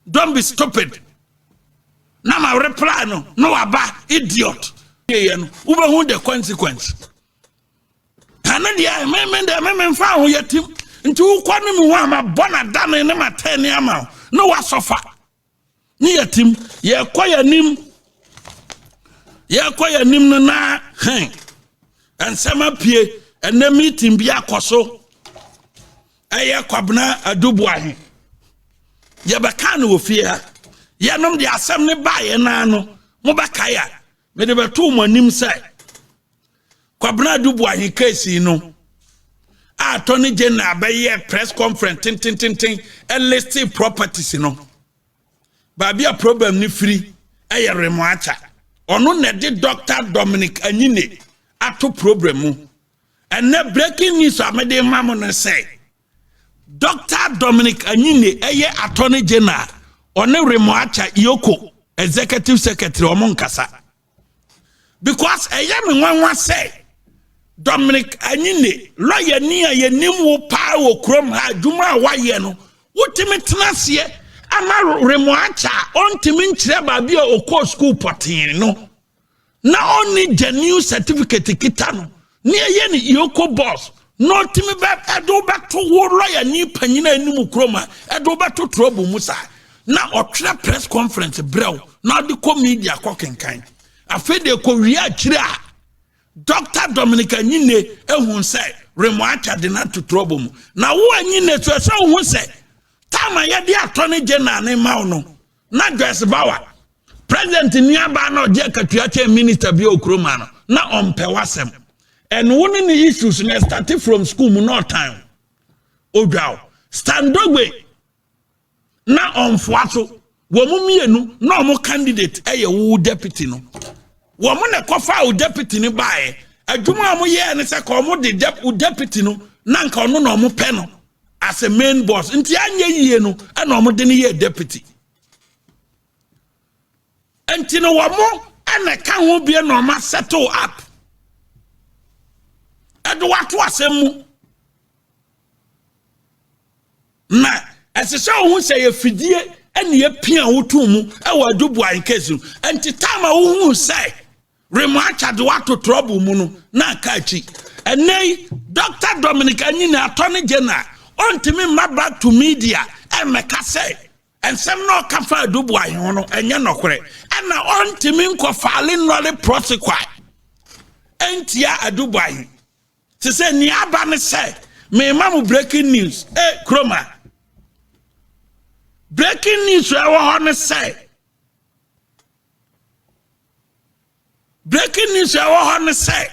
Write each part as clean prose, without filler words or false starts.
Don't be stupid. Now my reply no aba idiot. Ube who the consequence. Hanadia me fa ho yatim. Nti wo kwanu me ho ama bona da ne ma tani ama. No wa sofa. Ni yatim ye koyanim. Ye koyanim no na ensema pie ene meeting bi akoso. Eye kwabna adubu ahe. Ye beka no ofia. Ye nom de asem ne bae na no. Mo beka ya. Me de beto mo anim sai. Kwabna adubu ahe case no. Attorney General be press conference tin listed properties no. Ba bia problem ni free eye remoacha. Ono na de Dr. Dominic Ayine ato problem mu. And na breaking news amede mamo no say Dr. Dominic Ayine eye Attorney General one remoacha Yoko Executive Secretary omonkasa. Because eye me wanwa say Dominic Ayine lawyer ni ayenim wo pa wo krom ha dwuma wa ye no wotimi tenase ama remoacha ontimi nkyere ba bia okọ school potin no na oni genuine certificate kita no ni eye ni Yoko boss no timi ba edo beto wo lawyer ni panyina anim krom ha edo beto trouble musa na otwere press conference brew na de media kokenkan afede ko wi akire a Dr. Dominic Ayine ehun say remoacha de na to trouble mu na wo Ayine so say ehun say tama ye de Attorney General ne ma no na Grace Bawa president ni aba na de akatuache minister bi okroma no na ompe wasem and one in the issues na started from school mu no time odwa standogbe na omfoaso wo mu mienu na omo candidate eye wo deputy no woman na kofa o deputy ni bae adwuma mo ye ne se ko mo de deputy no na nka ono na mo pe no as a main boss nti anya yie no na mo de ne ye deputy enti no wo mo na ka ho bia no ma settle up edo wato asemu na asese ohun se ye fidie ene ye pia wotu mu e wa dubu an kesu enti time ohun say remoacha de wato trouble mu no na kachi enei Dr. Dominic Ayine Attorney General ontimi mabra to media e meka say ensem no ka fa dubu an no enye nokore na ontimi nkofale nole prosecute entia adubu an se se ni aba ne say me mamu breaking news kroma breaking news we want to say. Breaking news we want to say.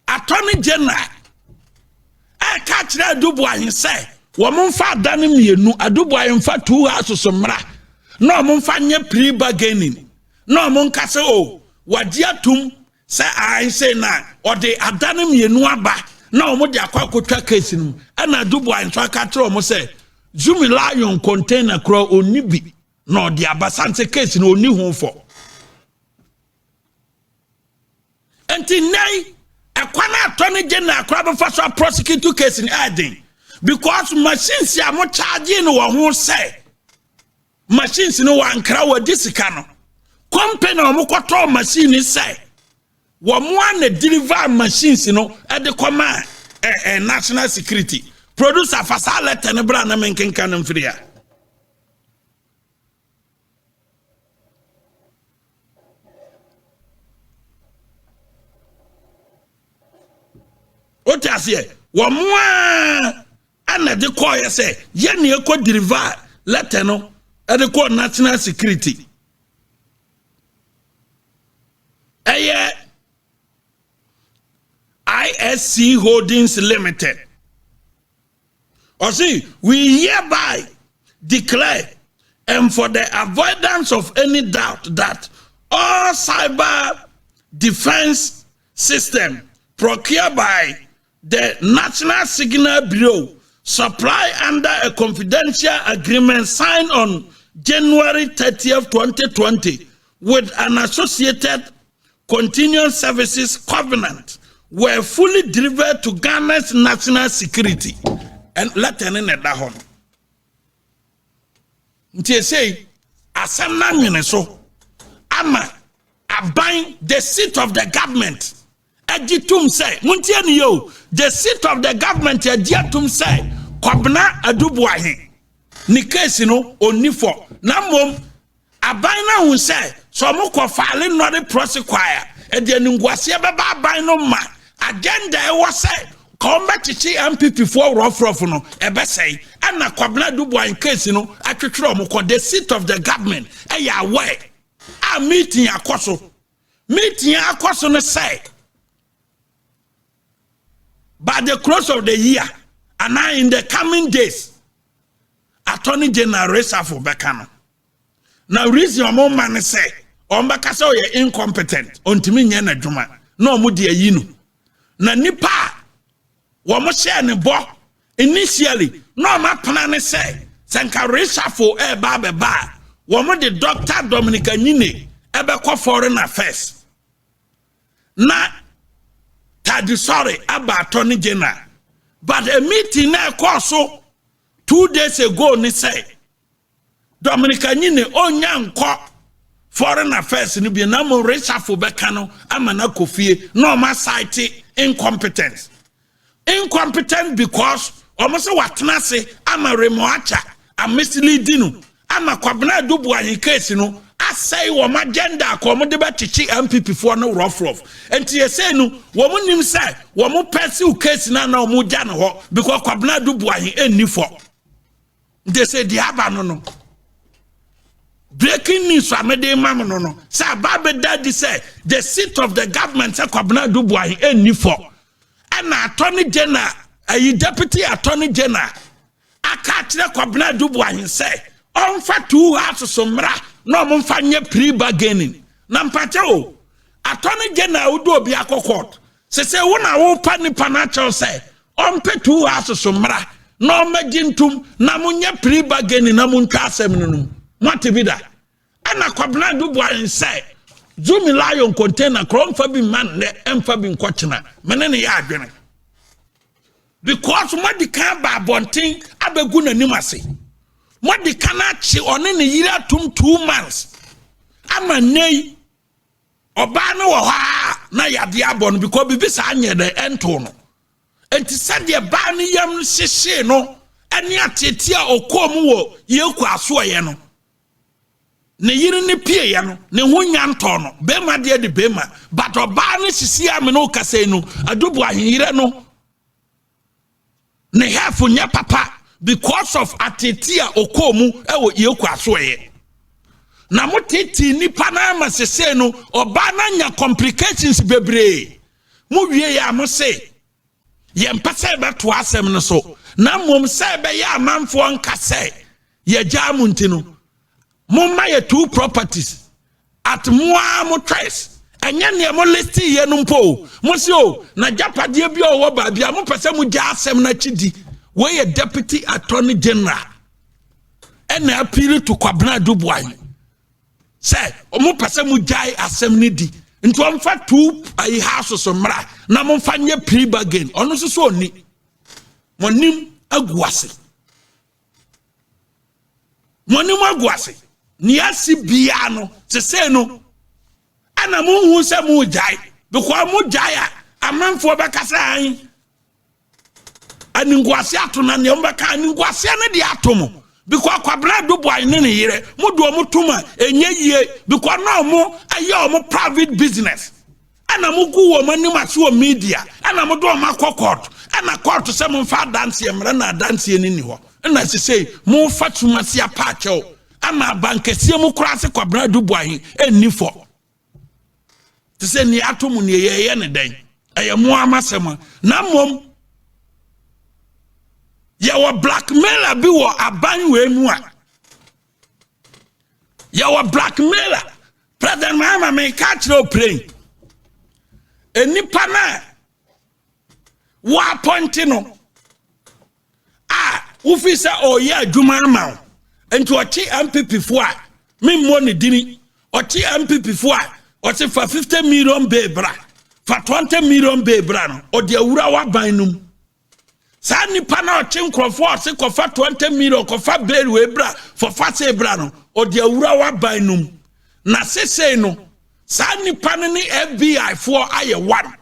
Attorney General catch that Dubois say. Woman fa dani mienu Adubois fa 2 hours somra. No mon fa nye pre-bargaining. No mon kase o wadia tum say I say na or de adani mienu aba. No mo de akwa kotwa case nu. Na Dubois fa catch o say Zumi lion container crow onibi no the abasante case no oni hu for enti nay ekwana Attorney General crab for so prosecute case in adding because machines ya mo charge no wo hu say machines no wan kra wa disika no company o mo kwoto machine say wo mo an deliver machines no e de command national security producer fasala tenebra na menkenka na mfria otiasie wo moa ana de call ye say ye ne e ko deliver letter no e de call national security eye ISC Holdings Limited. Or see, we hereby declare, and for the avoidance of any doubt, that all cyber defense system procured by the National Signal Bureau supply under a confidential agreement signed on January 30th, 2020 with an associated continuous services covenant were fully delivered to Ghana's national security. And let in that home. Say asem na nwene so ama aban the seat of the government agitum say muntie ne yo the seat of the government agiatum say Kwabena Adubuahin ni case no onifo na mom aban na hu say so mo ko file no the prosecutor e de ngwase beba aban no ma agenda e wo say ko metichi MPP for rough no e be say ana Kwabena Adubuahin case no atwetwere mo ko the seat of the government e ya aware a meeting akoso no say by the close of the year and now in the coming days Attorney General Resafo Bekano. Now reason your man say ombaka say you incompetent ontimi nye na dwuma na omudi ayinu na nipa wo mo share ne bo initially no ma plan say senka Resafo ba wo mo the Dr. Dominic Ayine ebe ko foreign affairs na tadi sorry about Attorney General. But a meeting na so 2 days ago ni say Dominic Ayine onyanko foreign affairs ni bi na mo Resafo Bekano amana kofie no ma cite incompetence because almost watena se ama remoacha a misleading ama Kwabena Adubuahin case no asay wo agenda ko mo de betichi MPP for no rough enti ye say no wo mo nim say wo mo pursue case na mo ja no ho because Kwabena Adubuahin enni for they say the aba no breaking news from the mam no say Baba Daddy say the seat of the government say Kwabena Adubuahin enni for and Attorney General deputy Attorney General aka kire Kwabena Adubuahin say on fa 2 houses somra no mumfanye pre-bargaining na mpate o Attorney General udo obi akokot se wona wo pa ni panacho say on pe 2 houses somra no magintum na munye pre-bargaining na muntwa asem nunu mate bi da ana Kwabena Adubuahin say zumi lion container kronfa bi man ne emfa bi nkochena mene ne ya adwene because madi kan ba bonten abegu nanim ase modi kanachi one ne yira tum 2 months ama nei oba no wo ha na yade abon because bibisa anye de ento no enti sade ba ne yam hihye no ene atete a okom wo yeku aso ye no ne yiri ne pie ye no ne honya nto no be ma de be ma but oba ne sisi am no kase no Adubuahin yire no ne hafu nya papa because of atetia okomu ewo yeku asoye na moteti nipa na amasese no oba na nya complications bebre mu wie ya mo se ye mpase be to asem no so na mom se be ya amanfo nkase ye jamu ntino mom ma ye 2 properties at moa mo trace enya ne mo list ye no mpo mo se o na japade bi o wo ba bia mo pese mu ja asem na chidi we a deputy Attorney General and appeal to Kwabena Adubuahin say omo pese mu jai asem ni di nti o mfa 2 house so mra na mo mfa nye pre-bargain ono so oni monim aguase ni asi bia no se say no ana mo hu se mu jai because mu jai a amanfo be kasa an aningwase atona ne ombeka aningwase ne de atomo because Kwabena Adubuahin ne yire mudu omutuma enye yie because no mo aye omo private business ana mugu wo manim ase o media ana mudu o makokot ana court se mo fa dance emre na dance ni ho na se say mo fa tuma se apaache ana bankese mu kura se Kwabena Adubuahin enni fo te se ni atomo ne ye ne den eye mo amasema na mom yawa blackmailer bi wo aban we mu a yawa blackmailer President Mahama me catch no plane enipa na wa appoint no ufisa oye adwuma ma enti ochi MPP fo a me mo ne dini ochi MPP fo a ochi fa 50 million be bra fa 20 million be bra no odi awura wa ban num Sani pana ochin krofo se kofa 20 million kofa bail we bra for fase bra no odi awura wa ban num na sesei no saa nipa ne ne FBI for aye one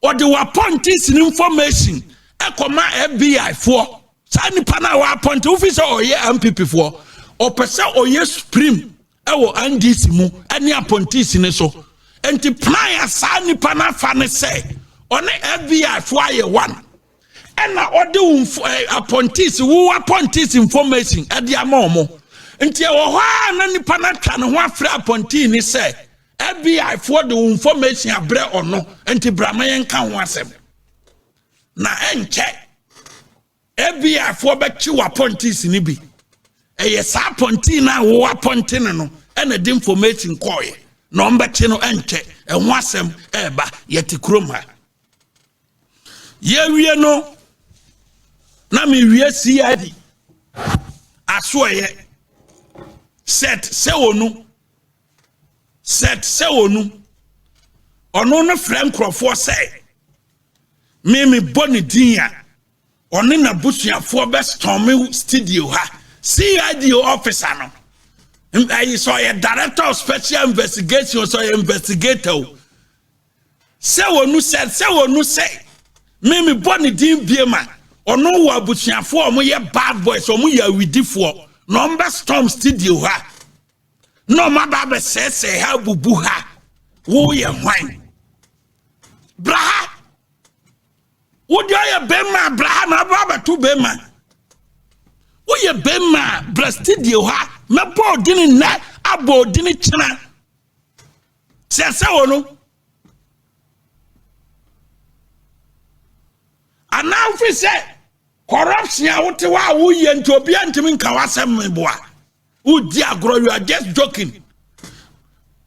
odi wa appointees information ekoma FBI for saa nipa na wa appoint officer oye MPP for opese oye supreme ewo NDC mu ene appointees ne so enti plan ya saa nipa na fa ne say one FBI for aye one ena odi appointees wo appointees information e dia ma nti e wo ha na nipa na twa ne ho afra appointee ni say FBI for the information abre ono nti bramayen kan ho asem na enche FBI for be chi wa appointees ni bi eye sa appointee na wo appointee no ena the information koye na ombechi no enche e ho asem eba yeti krom ha ye wie no na me wie CID asoye set se wonu ono no frem crofo say me boni dia oni na busuafo be storm studio ha CID officer no I saw a director of special investigation so investigator se wonu say me boni din biema ono wa busuafo omo ye bad boys omo ye awidifo no mba storm studio ha no maba be say ha bubu ha wo ye hwan braha wo dia ye bema braha na baba tu bema wo ye bema bra studio ha me bodini na abodini china se wono anafi say corruption a wote wa wo ye ntobi antimi nka wasem meboa wo di agro you are just joking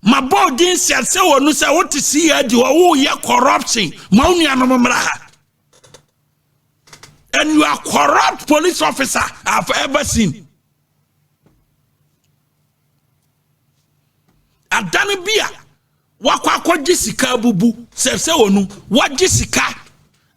my body said say wonu say what see here di wo ye corruption ma unu no mmra ha and you are corrupt police officer I've ever seen adane bia wakwa jisika bubu say wonu wa jisika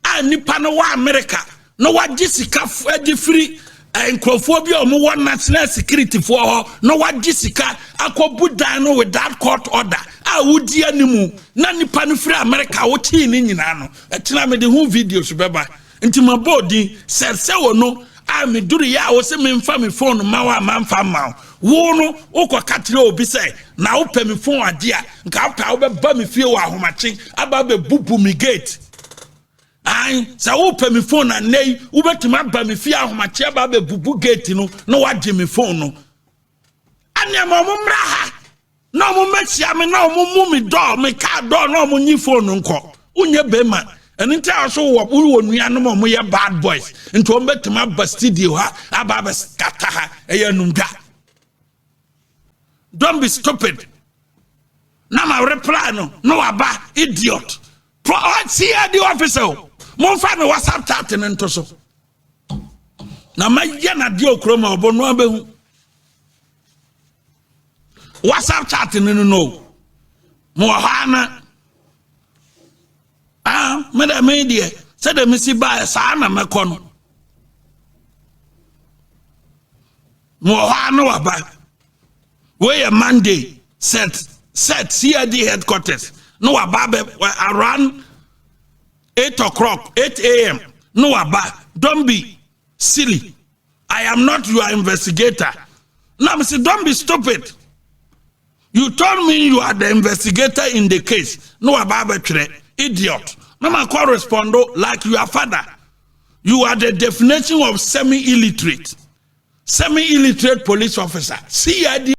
a nipa no wa America no wa jisika edi free nkrofo bi o mo national security for no wa jisika akobu dan no without court order a wudi animu na nipa no free America wo chi ni nyina no etina me de hu videos beba nti mabodi se wono a me duru ya wo se me mfa me phone ma wa ma mfa ma wo no ukokatire obi say na wo pa me phone ade a nka pa wo be ba me fie wo ahomache aba be bubu me gate ai sa wo pe me phone na nei wo betima ba me fie ahomache ba be bubu gate no no wagye me phone no anya mo mmra ha no mo machia me no mo mu me do me ka do no mo nyi phone nko unye bema eni ntia so wo nua no mo ye bad boys nto mo betima ba studio ha aba ba skata ha eya numda don't be stupid na ma reply no aba idiot pro see the officer mon fa me WhatsApp chat nto so na ma ye na de okroma obo no abehu WhatsApp chat no mo ha na me da media say da me si ba sa na meko no mo ha na waba we a Monday set CID headquarters no waba around 8 a.m. No aba, don't be silly. I am not your investigator. Now, say, don't be stupid. You told me you are the investigator in the case. No aba, idiot. No ma correspond like your father. You are the definition of semi-illiterate. Semi-illiterate police officer. CID.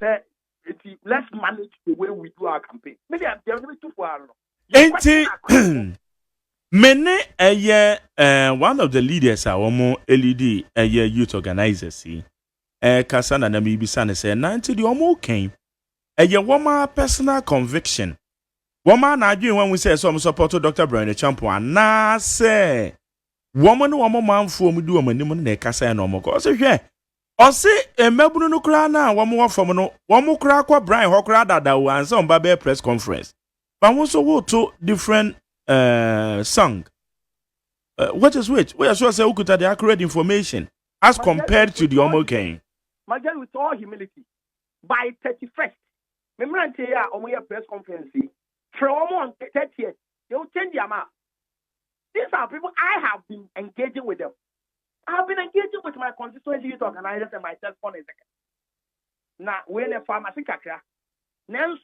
Let's manage the way we do our campaign. Maybe I'm too far. Mene one of the leaders are LED youth organizers kasana na mibisa ne say 90 the omo came woma personal conviction woma na adwen when we say so support Dr. Brian Champo na say woman no woman manfo mu di womanim na kasa na omo ko so hwe o se emabunu no kra na womo wofom no womo kra kwa Brian hokra dada wo ansa on ba be press conference but wo so wo to different song what is which we are sure say ukuta the accurate information as compared to the Omo King. Majority with all humility, by 31st, remember here on your press conference, from on 30th, you'll change your map. These are people I have been engaging with them. I have been engaging with my constituency youth organizers and myself for a second. Now, when a pharmacy kakra,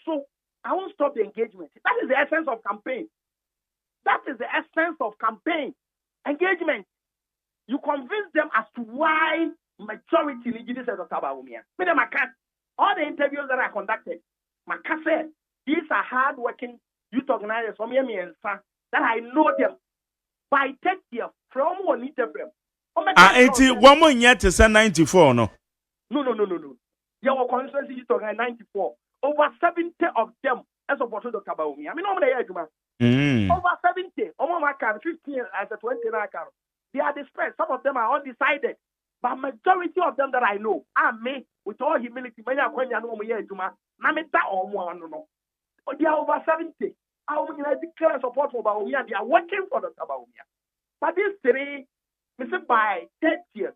so I won't stop the engagement. That is the essence of campaign. That is the essence of campaign. Engagement. You convince them as to why majority Nigerians said Dr. Bawumia. All the interviews that I conducted, said, these are hard-working youth organizers from that I know them. By 10 years, from one interview. One more yet to say 94, no? No. Your constituency youth organizers 94. Over 70 of them as opposed to Dr. Bawumia. I mean, over 70, over 15 as a 20 account. They are dispersed. Some of them are undecided. But majority of them that I know are me with all humility. They are over 70. I will declare support for Bawumia. They are working for Dr. Bawumia. But these three, by 10 years,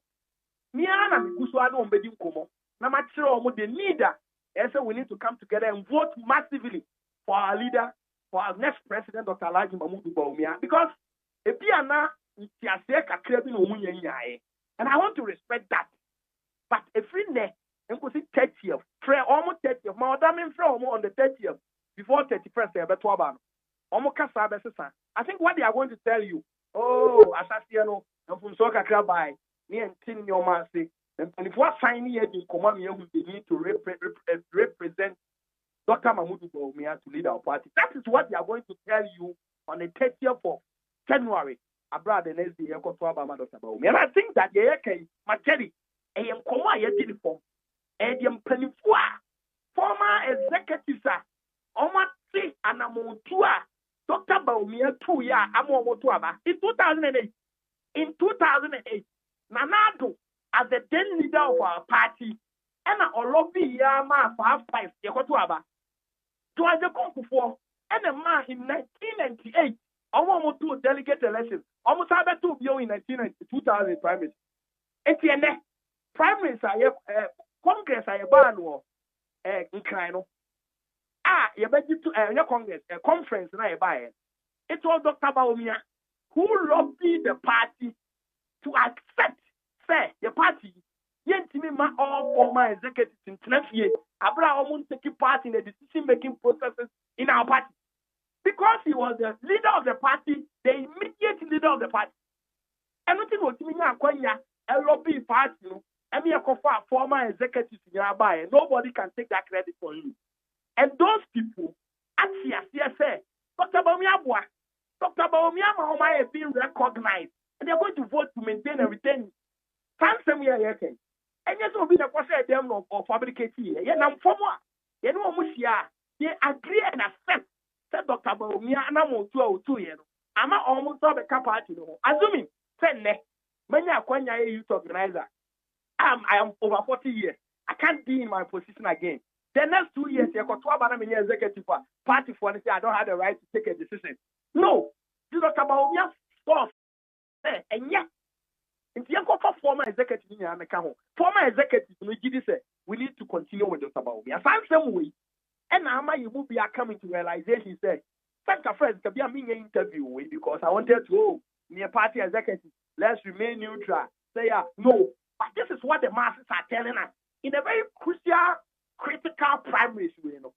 me and Kuswano Mbedi Komo, the leader, and so we need to come together and vote massively for our leader, for our next president, Dr. Alhaji Mahmoud Bawumia. Because if we are not, and I want to respect that. But if we ne, and could see 30th, almost 30th, my damn on the 30th, before 31st, I think what they are going to tell you, Asasiano, and from Soka by me and Tin your mercy, and if what sign here in command, they need to represent Dr. Mahmoud Bawumia to lead our party. That is what they are going to tell you on the 30th of January. Abroad the next day, Dr. Bawumia. And I think that the Materi, I am Koma uniform, and I am Penifua, former executives, Omati and Amontua, Dr. Bawumia 2 years, Amomotuaba. In 2008, Nanado, as the then leader of our party, and a lobby Yama 5 Yakotuaba, to a Confu and a man in 1998. Almost 2 delegate elections. Almost have 2 in 2000 primaries. And primaries are Congress are a ban or in Krino. You bet to your Congress, a conference and I buy it. It was Dr. Bawumia who lobbied the party to accept, say, the party. Yentimima all former executives in Tennessee. Abraham won't take part in the decision making processes in our party. Because he was the leader of the party, the immediate leader of the party. Everything was doing a lobby party, and me a former executives in your buy. Nobody can take that credit for you. And those people, actually, say, Dr. Bawumia, Mahama is being recognized, and they're going to vote to maintain and retain. Fancy me a year. And yes, will be the question of them of fabricating. Yet, I'm for more. You know, they agree and accept. Said Dr. Bawumia, and I'm on 2 years. I'm almost all the capacity. Assuming, said ne, many are quite a youth organizer. I am over 40 years. I can't be in my position again. The next 2 years, I got 12 executive party for and say I don't have the right to take a decision. No, this Dr. Bawumia stuff. And yet, if you go for former executive in former executive, we need to continue with Dr. Bawumia. Some way. And now you will be coming to realization, say, thank you, friends, to be a mini interview with because I wanted to be a party executive. Let's remain neutral. Say, no. But this is what the masses are telling us. In a very crucial, critical primaries,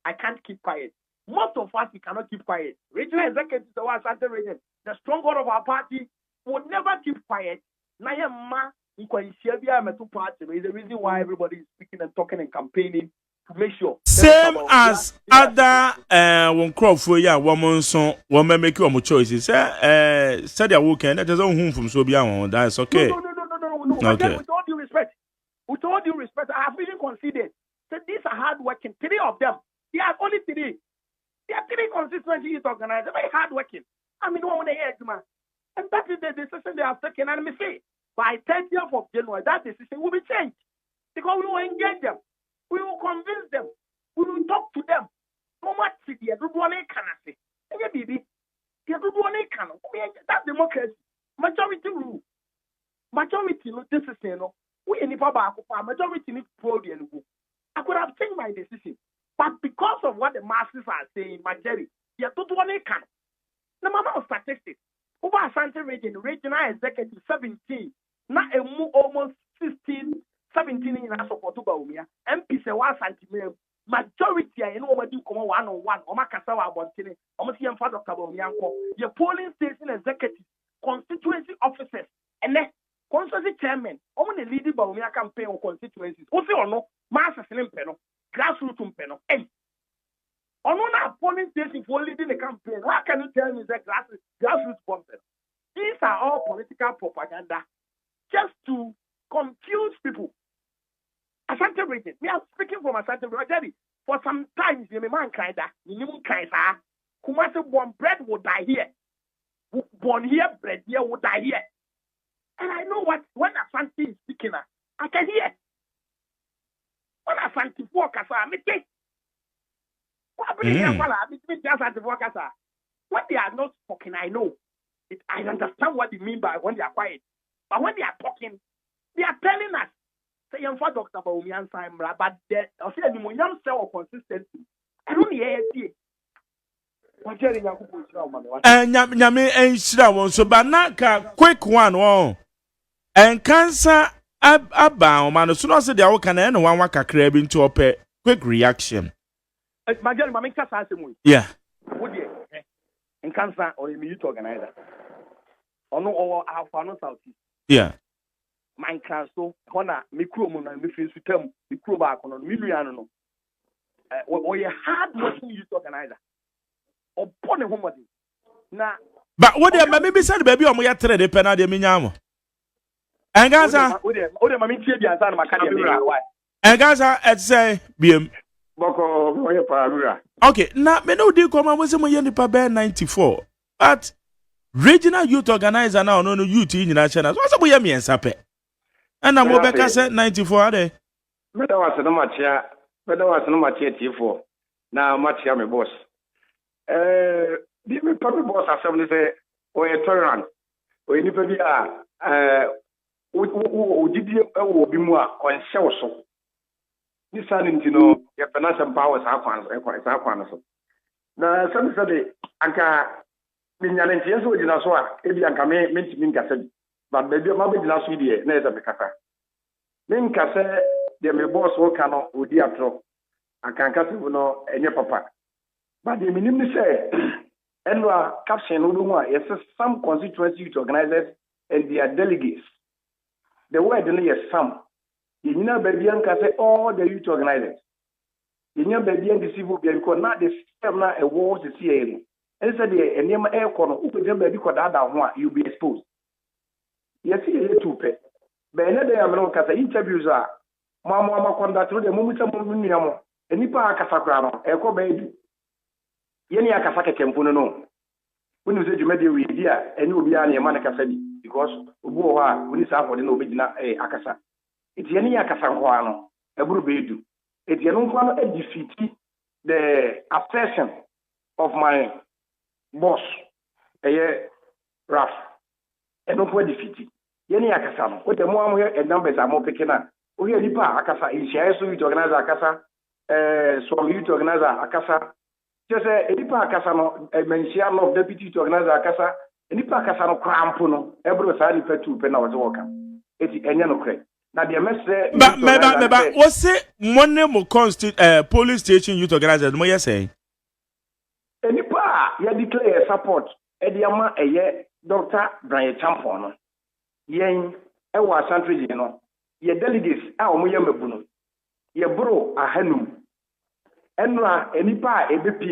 I can't keep quiet. Most of us, we cannot keep quiet. Regional executives, the region, the stronghold of our party, would never keep quiet. Nayama, is the reason why everybody is speaking and talking and campaigning. Make sure. Same as other one crop for ya woman son woman make your choices. Said your weekend that is home from so beyond. That's okay. No. Okay. With all due respect, I have really considered that these are hard working. 3 of them. They are only 3. They are 3 constituency youth organizers, very hard working. I mean, one year, man. And that is the decision they have taken. And me say, by 30th of January, that decision will be changed because we will engage them. We will convince them. We will talk to them. No much city, everyone can say. That's democracy. Majority rule. Majority, this is We in the majority need to I could have changed my decision. But because of what the masses are saying, my Jerry, you don't want to can. The number of statistics. Over Asante regional executive 17, not a almost 16, 17 in our support to Baumia. MP say 1 centimeter. Majority, I know what you come 1-on-1, or Makasawa Bontine, almost young father of Kabomianko, your polling station executive, constituency officers, and then constituency chairman, only leading Baumia campaign or constituencies. Also, or no, Master Slim Peno, Grassroots Peno, and on a polling station for leading the campaign. How can you tell me that Grassroots Peno? These are all political propaganda just to confuse people. Asante region. Me, I'm speaking from Asante region. For some times, you may man cry that. You know, cry that. Kumasi born bread will die here. Born here, bread here will die here. And I know what when Asante is speaking, I can hear. When Asante walk, I mean, when they are not talking, I know. I understand what they mean by when they are quiet. But when they are talking, they are telling us. Say young for Dr. Baumian Simra, but I say the young cell of consistency. I don't hear it. Nyame enshira won so banaka quick one won. En cancer aba man so no say dey wo kana na wan kakra bi nti ope quick reaction. Major mama nka sa asemu. Yeah. Wo dey en cancer or a youth organizer. Ono owo afa no South. Yeah. Man so hona mikro mu na me free sutam mikro ba kono mi nua no o ye hard working youth organizer upon a homody na but what dey me be said baby o mo ya tre de pe na de menya mo engaza o de ma me tie bi ansa na maka de me why engaza et say biem boko o ye pa rura okay na me no di koma mo se mo ye nipa be 94 but regional youth organizer na no youth nyina che na so se mo ye me ensa pe ana mo be ka se 94 ade meda wase no machia tifo na machia me boss di me papi boss asem ni say o e tolerant o ni pa bi o didi e wo bi mu a on hyew so ni sane ntino ye penasem power sa kwan so na some say anka binyane ntie so gina so a e bi anka me ntimi nkasa bi but baby ma be gina so die na eza me kaka me nkasa de me boss wo ka no odi atro akanka se no enye papa but the minimum say enwa caption no mu a yes some constituency youth organizers and their delegates the word no yes some yina baby anka say all the youth organizers yina baby and the civil because now the system na a war to see here and said the enema air corner upejam baby ko da ho a you be exposed. Yes, you too pay. But another American interviews are Mamma conduct the moment of Muniamo, and Nipa Casacrano, Echo baby. Yeni Akasaka Campuno. When you said you made the idea, and you'll be on your Monica because Uboa, when it's out for the Nobina Akasa. It's Yeni Akasanquano, a Brubedu. It's Yanunquano a defeat the obsession of my boss, a rough. And no defeat. Yeni akasa. What the more here and numbers are more picking up. We are nipa akasa. In share so you organize akasa. So you organize akasa. Just a nipa akasa no. Mention of deputy to organize akasa. Nipa akasa no crampuno. Every side nipa two pen was working. It's enya no credit. Now the message. But what's it? One more police station youth organizer. What you say? Nipa ya declare support. Ediama eye. Dr. Brian Champon, yen, Ewa Santry, ye delegates, our Muyamabuno, ye bro a hanum, Enra, any pa, a BP,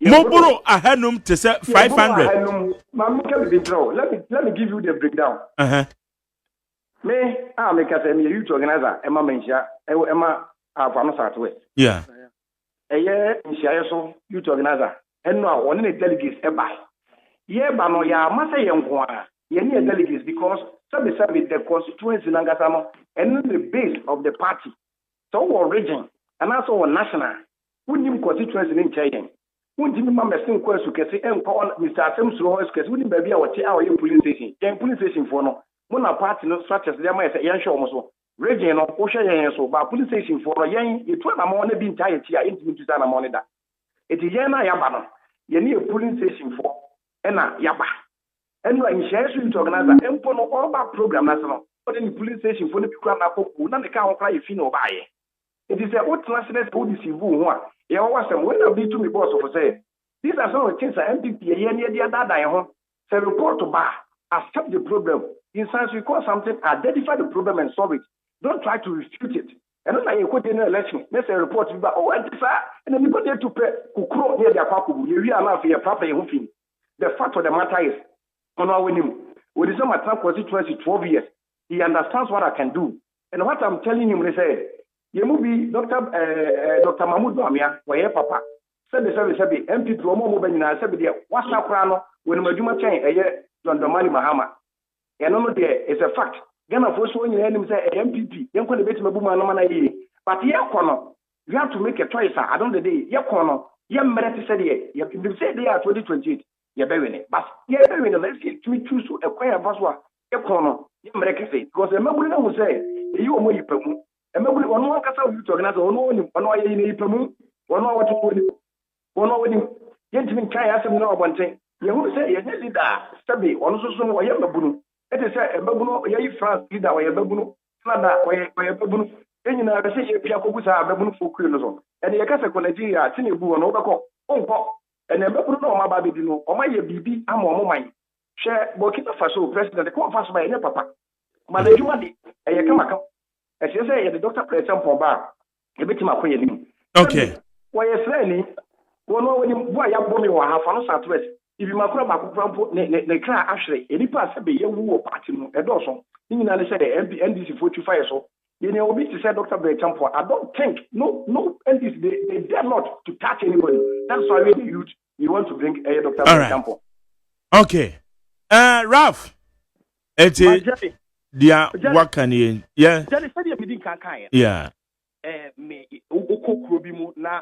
Mobro a hanum to set 500. Mamma can be draw. Let me give you the breakdown. Me, I make a youth organizer, Emma Mencha, Emma, our farmer Southwest. Yeah. A year in Shiaso, youth organizer, and now one of the delegates a buy. Yeah, but no, ya must say young one. You need delegates because some the constituency in Angasano and the base of the party. So our region and also our national. Wouldn't you constituency in China? Wouldn't you remember some questions to say and call Mr. Samsung? Wouldn't be our police station? Then police station for no. Mona party no structures there my say yen show so region no wo hwe yen so ba police station for yen ye to na mo na bi ntai ti a intimi tu na mo ne da eti yen na yaba no ye ne police station for e na yaba enu an share so to organizer empo no all ba program na so no o the police station for no bi kura na koku na ne ka ho kra ye fi no ba ye eti say what national police vu ho a ye wo wasem when na bi to me boss for say these are some of the things that MPP ye ne dia dada ye ho say report to ba accept the problem. In science, we call something, identify the problem and solve it. Don't try to refute it. And then I quote in an election, let's say report, and then you go there to pay, kukro near their papu, you realize your proper home. The fact of the matter is, on our winning, with the same constituency 12 years, he understands what I can do. And what I'm telling him, they say, you movie Dr. Mahmoud Bamia, where papa, said the service, MP Promo Mobile, said, what's up, Rano, when Majuma chain, a year, Dominic Mahama. And no there is a fact. Ghana for so you him say MPP. You can debate mabuma no man ye. But here kono, you have to make a choice. I don't the day. Here kono, here merit say there. You say they are 2028. You be winning. But you be winning. Let's get to choose to acquire baswa. Here kono, you merit say because the member no say you mo yipamu. E member one one kasa you to organize ono ye ni yipamu. Ono what to ono woni. Yentimi kai asem no abonten. You who say you leader. Stabi ono so no ye mabunu. It is a babuno, ye France leader, or a babuno, Flada, or a babuno, and you know, I say, Piacobusa, babuno for Quilozon. And the Casa Conagia, Tinibu, and Overco, and a babuno, my baby, or my BB, I'm on mine. Share Burkina Faso, President, the court fast by papa. Madame Jumadi, a Yakamaka, as you say, the doctor plays some for bar, a bit my queen. Okay. Why, a slaney, one more when you buy a bomb or half on Southwest. If you macro back from the car actually, any pass be a woo party, a dozen. You know, they say the NDC 45 so. You know, to say Dr. Bechampo, I don't think, no, NDC, they dare not to touch anybody. That's why we youth, you want to bring a Dr. Bechampo. Okay. Ralph, it's what can you, yeah. Yeah. Me, Oko Krobimu, na,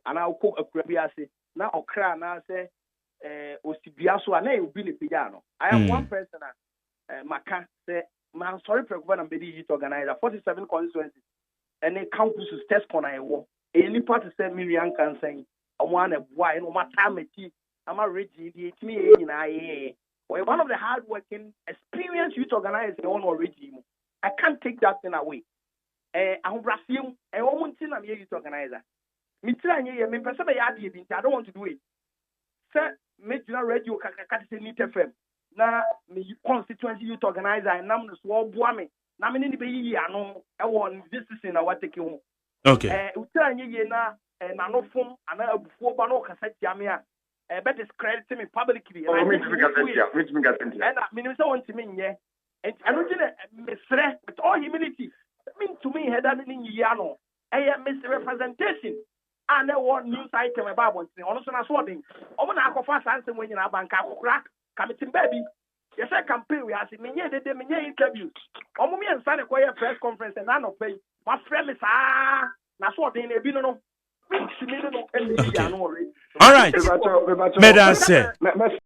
and I'll cook a Krabiasi, now Okra, now say. Osibiaso ane ubili pijano. I am one person Maka say man sorry preoccupant and bedi youth organizer 47 constituencies and a campus test corner I war. Any part to say million can say one a boy no matter me I'm a ready the me in I one of the hardworking experienced youth organizers on already. I can't take that thing away. I'm Brazil a woman thing I'm youth organizer. Me try me person I don't want to do it. Sir, Major Radio Kakati Nit FM. Na me constituency youth organizer and nam so boame. Na me ni be yi ano e won this is na what take home. Okay. Utanya ye na na no fom ana abufuo ba no kasa tiame a be discredit me publicly. Me and me no say want me nye. And ano gina me sre with all humility. Mean to me head and ni yi ano. Misrepresentation. And there was news item about one thing. Also, na swording. Omo na akofa sanse when you na banka akokra. Kamitin baby. Yes, I campaign we ask me nye de me nye interview. Omo mi ensa ne koye press conference and na no pay. My friend is na swording e bi no. Okay. All right. Medase.